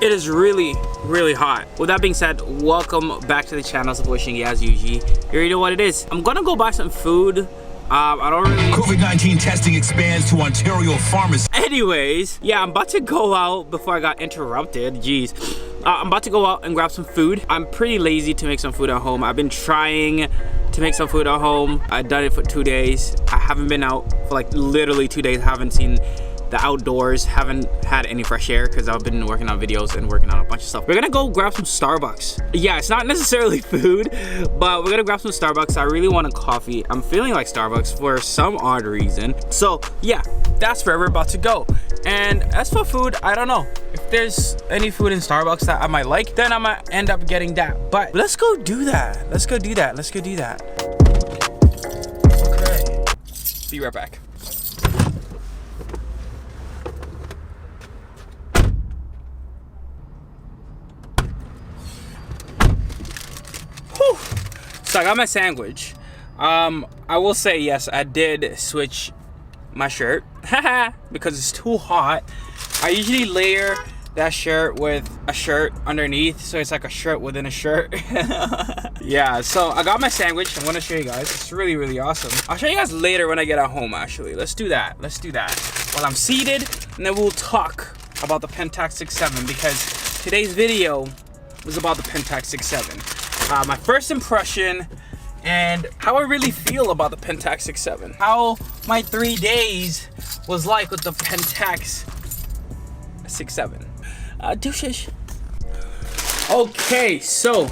It is really, really hot. With that being said, welcome back to the channel. It's Shingy as usual. You already know what it is. I'm gonna go buy some food. I don't really... COVID-19 testing expands to Ontario farmers. Anyways, yeah, I'm about to go out before I got interrupted. Jeez. I'm about to go out and grab some food. I'm pretty lazy to make some food at home. I've been trying to make some food at home. I've done it for 2 days. I haven't been out for like literally 2 days. I haven't seen the outdoors, haven't had any fresh air because I've been working on videos and working on a bunch of stuff. We're gonna go grab some Starbucks. Yeah, it's not necessarily food, but we're gonna grab some Starbucks. I really want a coffee. I'm feeling like Starbucks for some odd reason. So yeah, that's where we're about to go. And as for food, I don't know. If there's any food in Starbucks that I might like, then I might end up getting that. But let's go do that. Let's go do that. Let's go do that. Okay. Be right back. So I got my sandwich. I will say yes, I did switch my shirt because it's too hot. I usually layer that shirt with a shirt underneath, so it's like a shirt within a shirt. Yeah, so I got my sandwich. I'm gonna show you guys. It's really, really awesome. I'll show you guys later when I get at home, actually. Let's do that. Let's do that while I'm seated, and then we'll talk about the Pentax 67 because today's video was about the Pentax 67. My first impression and how I really feel about the Pentax 67. How my 3 days was like with the Pentax 67. Douches. Okay, so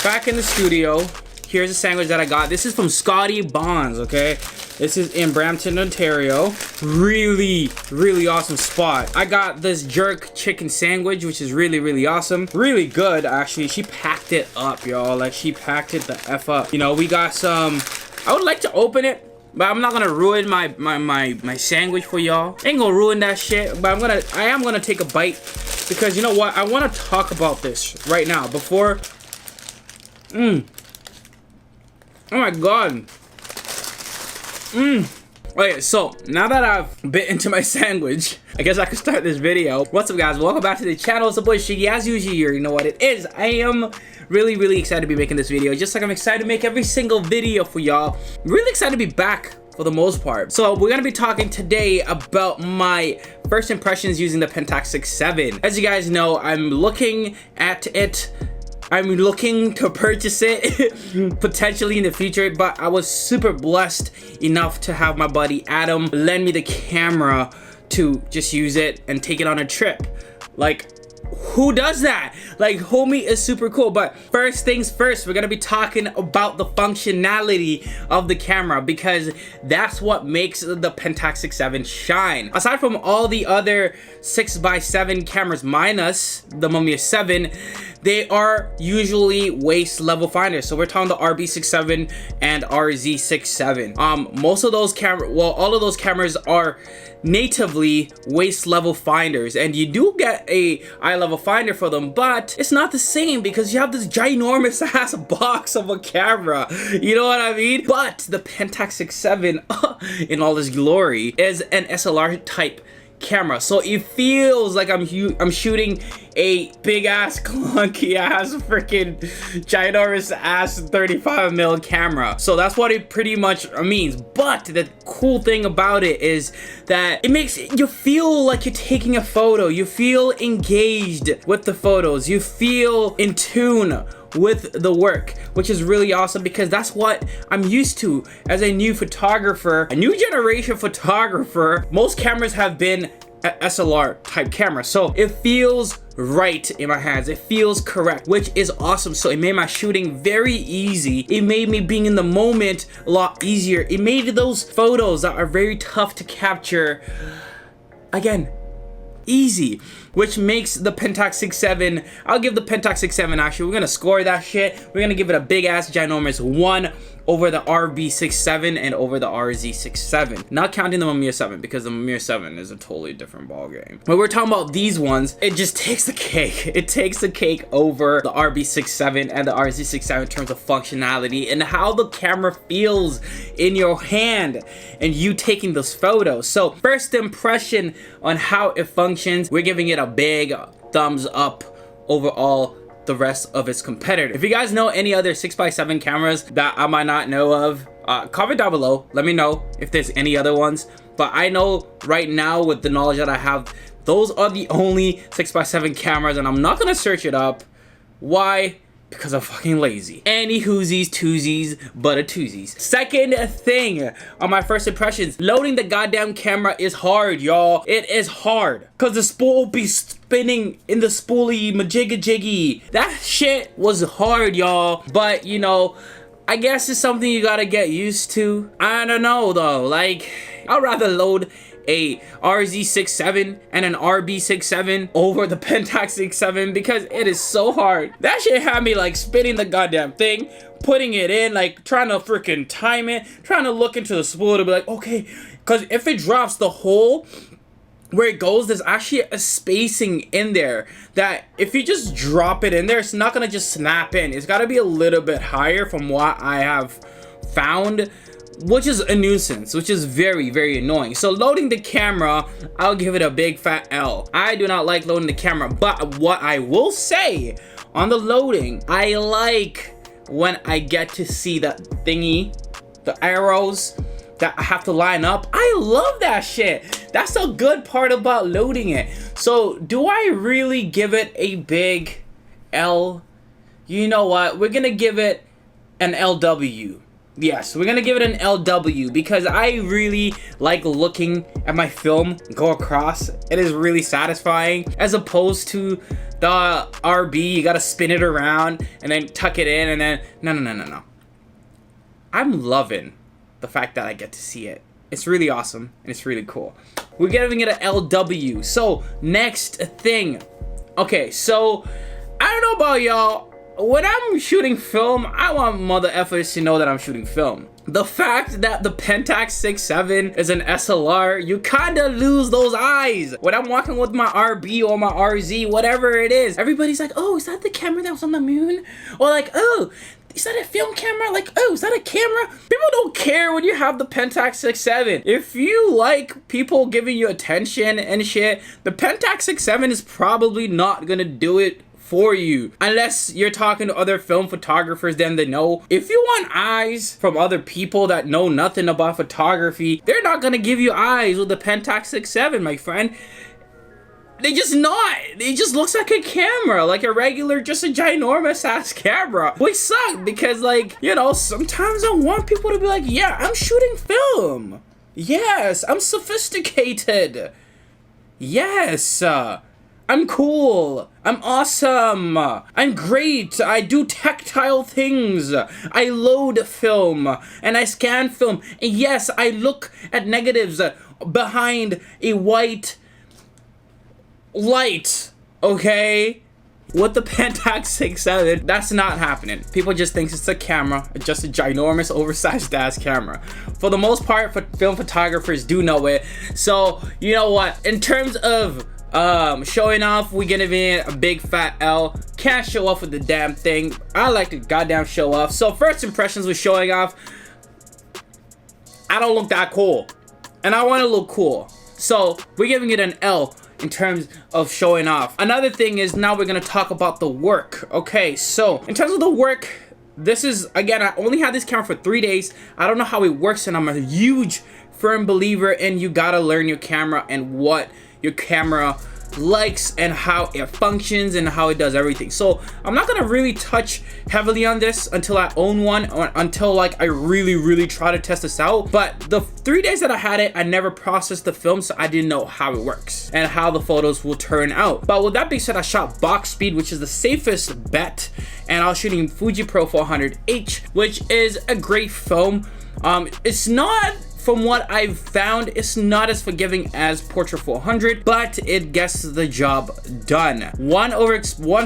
back in the studio. Here's a sandwich that I got. This is from Scotty Bonds, okay? This is in Brampton, Ontario. Really, really awesome spot. I got this jerk chicken sandwich, which is really, really awesome. Really good, actually. She packed it up, y'all. Like, she packed it the F up. You know, we got some... I would like to open it, but I'm not gonna ruin my sandwich for y'all. Ain't gonna ruin that shit, but I am gonna take a bite because you know what? I want to talk about this right now before... Oh my god. Okay, so now that I've bit into my sandwich, I guess I can start this video. What's up, guys? Welcome back to the channel. It's the boy Shiggy. As usual, you know what it is. I am really, really excited to be making this video, just like I'm excited to make every single video for y'all. Really excited to be back for the most part. So we're gonna be talking today about my first impressions using the Pentax 67. As you guys know, I'm looking at it. I'm looking to purchase it potentially in the future, but I was super blessed enough to have my buddy Adam lend me the camera to just use it and take it on a trip. Like, who does that? Like, homie is super cool. But first things first, we're gonna be talking about the functionality of the camera because that's what makes the Pentax 67 shine. Aside from all the other 6x7 cameras minus the Mamiya 7, they are usually waist level finders. So we're talking the RB67 and RZ67. Most of those all of those cameras are natively waist level finders, and you do get a eye level finder for them, but it's not the same because you have this ginormous ass box of a camera, you know what I mean? But the Pentax 67 in all its glory is an SLR type camera, so it feels like I'm shooting a big ass clunky ass freaking ginormous ass 35mm camera. So that's what it pretty much means. But the cool thing about it is that it makes you feel like you're taking a photo. You feel engaged with the photos. You feel in tune with the work, which is really awesome because that's what I'm used to as a new photographer, a new generation photographer. Most cameras have been SLR type camera, so it feels right in my hands. It feels correct, which is awesome. So it made my shooting very easy. It made me being in the moment a lot easier. It made those photos that are very tough to capture, again, easy, which makes the Pentax 67, I'll give the Pentax 67, actually, we're gonna score that shit. We're gonna give it a big ass ginormous 1 over the RB67 and over the RZ67. Not counting the Mamiya 7 because the Mamiya 7 is a totally different ball game. When we're talking about these ones, it just takes the cake. It takes the cake over the RB67 and the RZ67 in terms of functionality and how the camera feels in your hand and you taking those photos. So first impression on how it functions, we're giving it a big thumbs up over all the rest of its competitors. If you guys know any other 6x7 cameras that I might not know of, comment down below. Let me know if there's any other ones. But I know right now, with the knowledge that I have, those are the only 6x7 cameras, and I'm not gonna search it up. Why? Because I'm fucking lazy. Any whoosies, twosies, but a twosies. Second thing on my first impressions, loading the goddamn camera is hard, y'all. It is hard. Cause the spool be spinning in the spoolie majigga jiggy. That shit was hard, y'all. But you know, I guess it's something you gotta get used to. I don't know though, like, I'd rather load a RZ67 and an RB67 over the Pentax 67 because it is so hard. That shit had me like spinning the goddamn thing, putting it in, like trying to freaking time it, trying to look into the spool to be like, okay, because if it drops, the hole where it goes, there's actually a spacing in there that if you just drop it in there, it's not gonna just snap in. It's gotta be a little bit higher from what I have found, which is a nuisance, which is very, very annoying. So loading the camera, I'll give it a big fat L. I do not like loading the camera, but what I will say on the loading, I like when I get to see that thingy, the arrows that I have to line up. I love that shit. That's a good part about loading it. So do I really give it a big L? You know what? We're gonna give it an LW. Yes, we're gonna give it an LW because I really like looking at my film go across. It is really satisfying, as opposed to the RB. You gotta spin it around and then tuck it in, and then no. I'm loving the fact that I get to see it. It's really awesome and it's really cool. We're giving it an LW. So next thing, okay, so I don't know about y'all. When I'm shooting film, I want mother effers to know that I'm shooting film. The fact that the Pentax 67 is an SLR, you kinda lose those eyes. When I'm walking with my RB or my RZ, whatever it is, everybody's like, oh, is that the camera that was on the moon? Or like, oh, is that a film camera? Like, oh, is that a camera? People don't care when you have the Pentax 67. If you like people giving you attention and shit, the Pentax 67 is probably not gonna do it for you, unless you're talking to other film photographers. Then they know. If you want eyes from other people that know nothing about photography, they're not gonna give you eyes with the Pentax 67, my friend. They just not. It just looks like a camera, like a regular, just a ginormous ass camera. Which sucks because, like, you know, sometimes I want people to be like, yeah, I'm shooting film. Yes, I'm sophisticated. Yes, I'm cool. I'm awesome. I'm great. I do tactile things. I load film and I scan film. And yes, I look at negatives behind a white light, okay? With the Pentax 67, that's not happening. People just think it's a camera, just a ginormous, oversized ass camera. For the most part, film photographers do know it. So, you know what? In terms of showing off, we gonna be a big fat L. Can't show off with the damn thing. I like to goddamn show off. So first impressions with showing off, I don't look that cool, and I want to look cool. So we're giving it an L in terms of showing off. Another thing is, now we're gonna talk about the work. Okay, so in terms of the work, this is, again, I only had this camera for 3 days. I don't know how it works, and I'm a huge firm believer in you gotta learn your camera and what your camera likes and how it functions and how it does everything. So I'm not gonna really touch heavily on this until I own one, or until like I really try to test this out. But the 3 days that I had it, I never processed the film, so I didn't know how it works and how the photos will turn out. But with that being said, I shot box speed, which is the safest bet, and I was shooting Fuji Pro400H, which is a great film. It's not, from what I've found, it's not as forgiving as Portra 400, but it gets the job done. One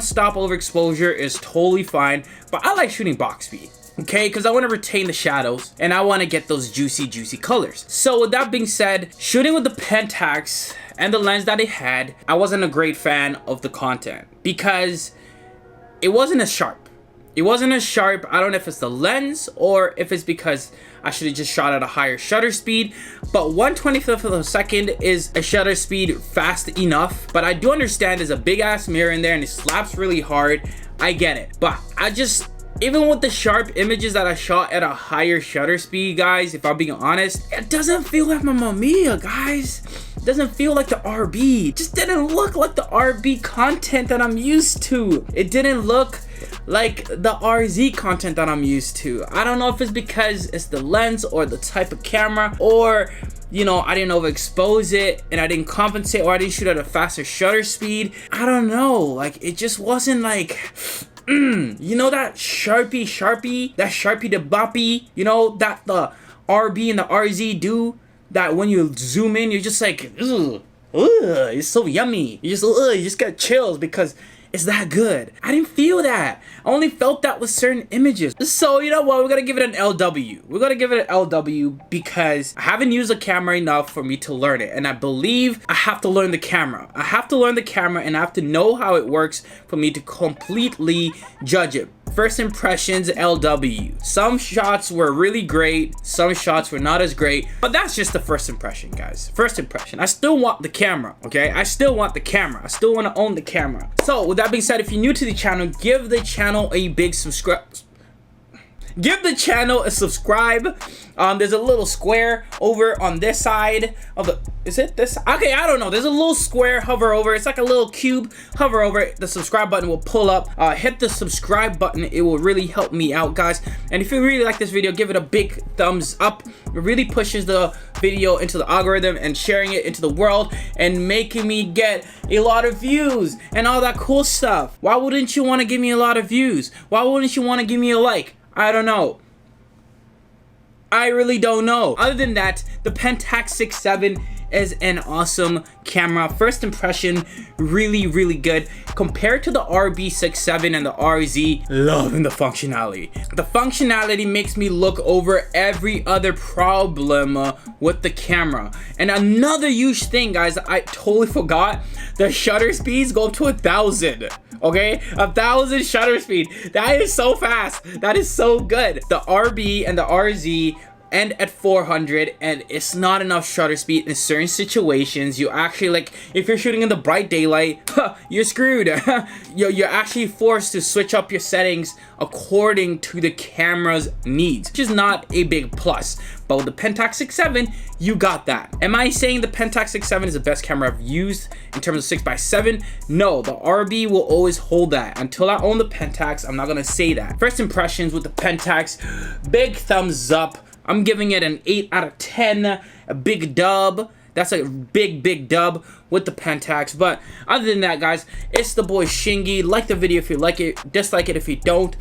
stop overexposure is totally fine, but I like shooting box speed, okay? Because I want to retain the shadows and I want to get those juicy colors. So with that being said, shooting with the Pentax and the lens that it had, I wasn't a great fan of the content because it wasn't as sharp. It wasn't as sharp. I don't know if it's the lens or if it's because I should have just shot at a higher shutter speed, but 1/25th of a second is a shutter speed fast enough. But I do understand there's a big ass mirror in there and it slaps really hard. I get it, but even with the sharp images that I shot at a higher shutter speed, guys, if I'm being honest, it doesn't feel like my Mamiya, guys. It doesn't feel like the RB. It just didn't look like the RB content that I'm used to. It didn't look like the RZ content that I'm used to. I don't know if it's because it's the lens or the type of camera, or you know, I didn't overexpose it and I didn't compensate, or I didn't shoot at a faster shutter speed. I don't know, like it just wasn't like you know, that Sharpie the boppy, you know, that the RB and the RZ do, that when you zoom in, you're just like, ugh, it's so yummy. You just get chills because it's that good. I didn't feel that. I only felt that with certain images. So you know what, we're gonna give it an LW. We're gonna give it an LW because I haven't used the camera enough for me to learn it, and I believe I have to learn the camera. I have to learn the camera and I have to know how it works for me to completely judge it. First impressions, LW. Some shots were really great, some shots were not as great, but that's just the first impression, guys. First impression. I still want the camera, okay? I still want the camera. I still want to own the camera. So with that being said, if you're new to the channel, give the channel a big subscribe. Give the channel a subscribe. There's a little square over on this side of the, is it this? Okay, I don't know. There's a little square, hover over. It's like a little cube, hover over it. The subscribe button will pull up. Hit the subscribe button. It will really help me out, guys. And if you really like this video, give it a big thumbs up. It really pushes the video into the algorithm and sharing it into the world and making me get a lot of views and all that cool stuff. Why wouldn't you want to give me a lot of views? Why wouldn't you want to give me a like? I don't know. I really don't know. Other than that, the Pentax 67 is an awesome camera. First impression, really, really good. Compared to the RB67 and the RZ, loving the functionality. The functionality makes me look over every other problem with the camera. And another huge thing, guys, I totally forgot. The shutter speeds go up to 1,000. Okay, 1,000 shutter speed. That is so fast. That is so good. The RB and the RZ end at 400, and it's not enough shutter speed in certain situations. You actually, like, if you're shooting in the bright daylight, you're screwed. You're actually forced to switch up your settings according to the camera's needs, which is not a big plus. But with the Pentax 67, you got that. Am I saying the Pentax 67 is the best camera I've used in terms of 6x7? No, the RB will always hold that. Until I own the Pentax, I'm not gonna say that. First impressions with the Pentax, big thumbs up. I'm giving it an 8 out of 10, a big dub. That's a big dub with the Pentax. But other than that, guys, it's the boy Shingy. Like the video if you like it, dislike it if you don't.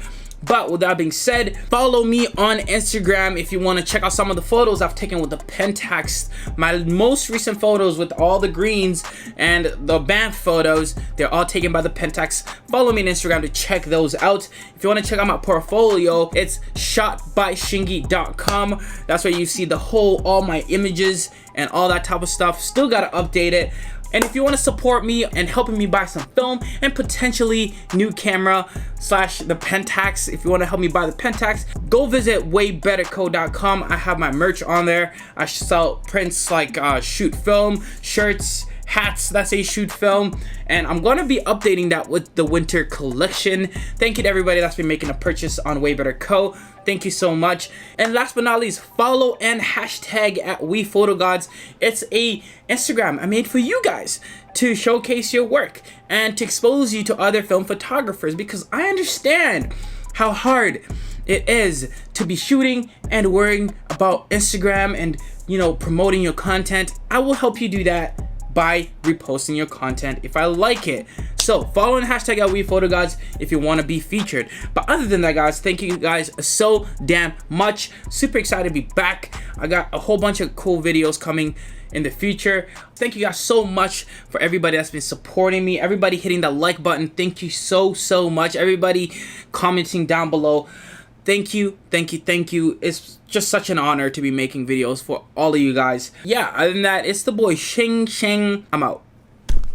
But with that being said, follow me on Instagram if you want to check out some of the photos I've taken with the Pentax. My most recent photos with all the greens and the Banff photos, they're all taken by the Pentax. Follow me on Instagram to check those out. If you want to check out my portfolio, it's shotbyshingy.com. That's where you see all my images and all that type of stuff. Still got to update it. And if you want to support me and helping me buy some film and potentially new camera / the Pentax, if you want to help me buy the Pentax, go visit waybetterco.com. I have my merch on there. I sell prints like shoot film, shirts, hats that say shoot film, and I'm going to be updating that with the winter collection. Thank you to everybody that's been making a purchase on WayBetterCo. Thank you so much. And last but not least, follow and hashtag at WePhotoGods. It's a Instagram I made for you guys to showcase your work and to expose you to other film photographers, because I understand how hard it is to be shooting and worrying about Instagram and, you know, promoting your content. I will help you do that by reposting your content if I like it. So follow and hashtag at WePhotoGods if you want to be featured. But other than that, guys, thank you guys so damn much. Super excited to be back. I got a whole bunch of cool videos coming in the future. Thank you guys so much for everybody that's been supporting me, everybody hitting that like button. Thank you so much. Everybody commenting down below. Thank you. It's just such an honor to be making videos for all of you guys. Yeah, other than that, it's the boy Shing. I'm out.